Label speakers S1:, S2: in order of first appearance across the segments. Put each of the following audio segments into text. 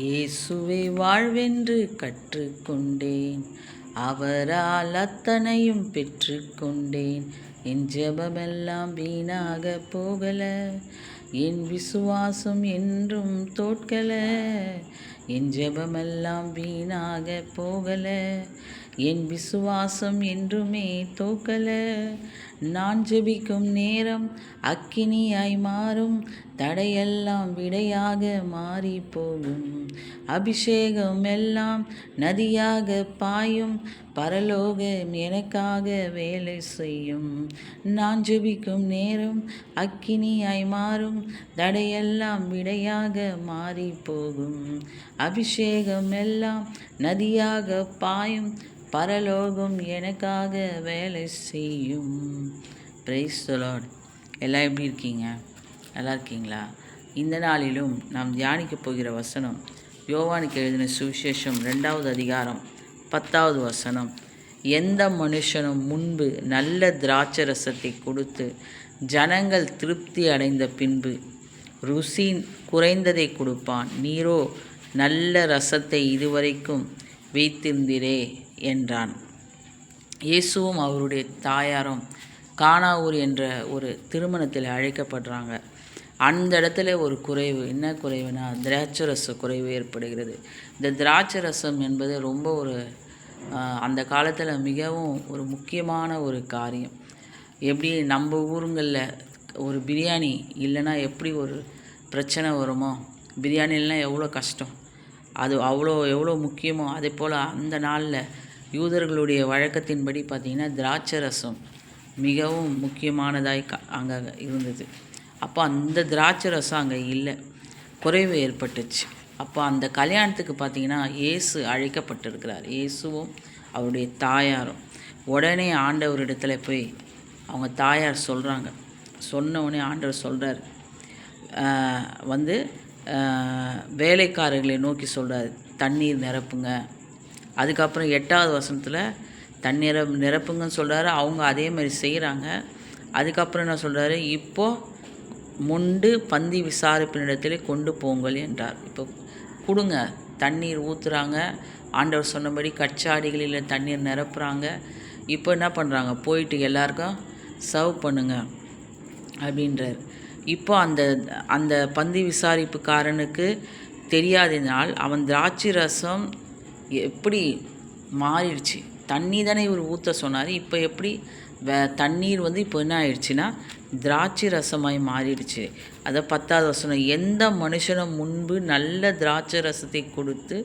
S1: இயேசுவே வாழ்வென்று கற்றுக்கொண்டேன், அவரால் அத்தனையும் பெற்றுக்கொண்டேன். என் ஜெபமெல்லாம் வீணாக போகல, என் விசுவாசம் என்றும் தோற்கல. என் ஜெபமெல்லாம் வீணாக போகல, என் விசுவாசம் என்றுமே தோக்கல. நான் ஜெபிக்கும் நேரம் அக்கினியாய் மாறும், தடையெல்லாம் விடையாக மாறி போகும். அபிஷேகம் எல்லாம் நதியாக பாயும், பரலோகம் எனக்காக வேலை செய்யும். நான் ஜெபிக்கும் நேரம் அக்கினியாய் மாறும், தடையெல்லாம் விடையாக மாறி போகும். அபிஷேகம் எல்லாம் நதியாக பாயும், பரலோகம் எனக்காக வேலை செய்யும். Praise the Lord. எல்லாம் எப்படி இருக்கீங்க? நல்லா இருக்கீங்களா? இந்த நாளிலும் நாம் தியானிக்கப் போகிற வசனம் யோவானுக்கு எழுதின சுவிசேஷம் 2வது அதிகாரம் 10வது வசனம். எந்த மனுஷனும் முன்பு நல்ல திராட்சை ரசத்தை கொடுத்து ஜனங்கள் திருப்தி அடைந்த பின்பு ருசி குறைந்ததை கொடுப்பான், நீரோ நல்ல ரசத்தை இதுவரைக்கும் வைத்திருந்தீரே என்றான். இயேசுவும் அவருடைய தாயாரும் கானாவூர் என்ற ஒரு திருமணத்தில் அழைக்கப்படுறாங்க. அந்த இடத்துல ஒரு குறைவு, என்ன குறைவுனா திராட்சை ரச குறைவு ஏற்படுகிறது. இந்த திராட்சை ரசம் என்பது ரொம்ப அந்த காலத்தில் மிகவும் ஒரு முக்கியமான ஒரு காரியம். எப்படி நம்ம ஊருங்களில் ஒரு பிரியாணி இல்லைன்னா எப்படி ஒரு பிரச்சனை வருமோ, பிரியாணி இல்லைன்னா எவ்வளோ கஷ்டம், அது எவ்வளோ முக்கியமோ, அதே போல் அந்த நாளில் யூதர்களுடைய வழக்கத்தின்படி பார்த்திங்கன்னா திராட்சை ரசம் மிகவும் முக்கியமானதாய் அங்கே இருந்தது. அப்போ அந்த திராட்சை ரசம் அங்கே இல்லை, குறைவு ஏற்பட்டுச்சு. அப்போ அந்த கல்யாணத்துக்கு பார்த்திங்கன்னா இயேசு அழைக்கப்பட்டிருக்கிறார், இயேசுவும் அவருடைய தாயாரும். உடனே ஆண்டவரிடத்துல போய் அவங்க தாயார் சொல்கிறாங்க. சொன்ன உடனே ஆண்டவர் சொல்கிறார், வேலைக்காரர்களை நோக்கி சொல்கிறார், தண்ணீர் நிரப்புங்க. அதுக்கப்புறம் 8வது வசனத்தில் தண்ணீரை நிரப்புங்கன்னு சொல்கிறாரு. அவங்க அதே மாதிரி செய்கிறாங்க. அதுக்கப்புறம் என்ன சொல்கிறாரு, இப்போது முண்டு பந்தி விசாரிப்பினிடத்திலே கொண்டு போங்கள் என்றார். இப்போ கொடுங்க, தண்ணீர் ஊற்றுறாங்க. ஆண்டவர் சொன்னபடி கச்சாடிகளில் தண்ணீர் நிரப்புறாங்க. இப்போ என்ன பண்ணுறாங்க, போயிட்டு எல்லாருக்கும் சர்வ் பண்ணுங்க அப்படின்றார். இப்போ அந்த பந்தி விசாரிப்புக்காரனுக்கு தெரியாததினால் அவன் திராட்சை ரசம் எப்படி மாறிடுச்சு. தண்ணி தானே இவர் ஊற்ற சொன்னார், இப்போ எப்படி தண்ணீர் இப்போ என்ன ஆயிடுச்சுன்னா திராட்சை ரசமாய் மாறிடுச்சு. அதை 10வது வசனம், எந்த மனுஷனும் முன்பு நல்ல திராட்சை ரசத்தை கொடுத்து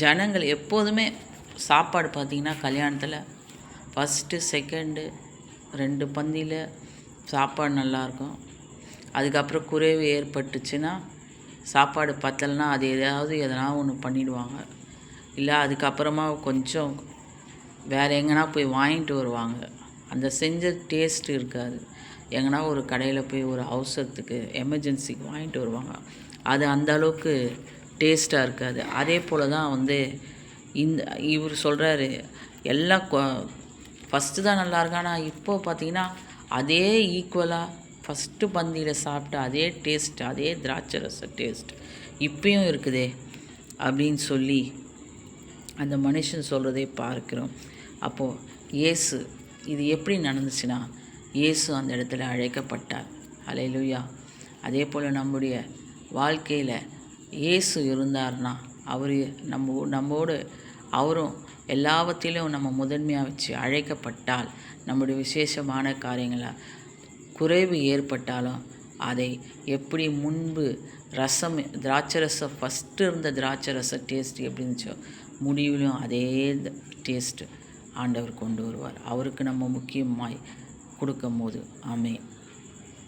S1: ஜனங்கள் எப்போதுமே சாப்பாடு பார்த்திங்கன்னா கல்யாணத்தில் ஃபஸ்ட்டு செகண்டு 2 பந்தியில் சாப்பாடு நல்லாயிருக்கும். அதுக்கப்புறம் குறைவு ஏற்பட்டுச்சுன்னா சாப்பாடு பத்தலைன்னா அது எதனா ஒன்று பண்ணிடுவாங்க. இல்லை அதுக்கப்புறமா கொஞ்சம் வேறு எங்கன்னா போய் வாங்கிட்டு வருவாங்க. அந்த செஞ்ச டேஸ்ட் இருக்காது. எங்கன்னா ஒரு கடையில் போய் ஒரு அவசரத்துக்கு எமர்ஜென்சிக்கு வாங்கிட்டு வருவாங்க, அது அந்த அளவுக்கு டேஸ்ட்டாக இருக்காது. அதே போல் தான் இவர் சொல்கிறாரு, எல்லாம் ஃபஸ்ட்டு தான் நல்லாயிருக்கும். ஆனால் இப்போது பார்த்திங்கன்னா அதே ஈக்குவலாக ஃபஸ்ட்டு பந்தியில் சாப்பிட்ட அதே டேஸ்ட், அதே திராட்சை ரச டேஸ்ட் இப்பயும் இருக்குதே அப்படின்னு சொல்லி அந்த மனுஷன் சொல்கிறதை பார்க்கிறோம். அப்போது இயேசு இது எப்படி நடந்துச்சுன்னா இயேசு அந்த இடத்துல அழைக்கப்பட்டார். ஹல்லேலூயா. அதே போல் நம்முடைய வாழ்க்கையில் இயேசு இருந்தார்னா அவர் நம்மோடு அவரும் எல்லாவற்றிலும் நம்ம முதன்மையாக வச்சு அழைக்கப்பட்டால் நம்முடைய விசேஷமான காரியங்களாக குறைவு ஏற்பட்டாலும் அதை எப்படி முன்பு ரசம் திராட்சை ரசம் ஃபஸ்ட்டு இருந்த திராட்சை ரச டேஸ்ட் எப்படி இருந்துச்சோ முடிவிலும் அதே டேஸ்ட்டு ஆண்டவர் கொண்டு வருவார். அவருக்கு நம்ம முக்கியமாய் கொடுக்கும் போது. ஆமென்.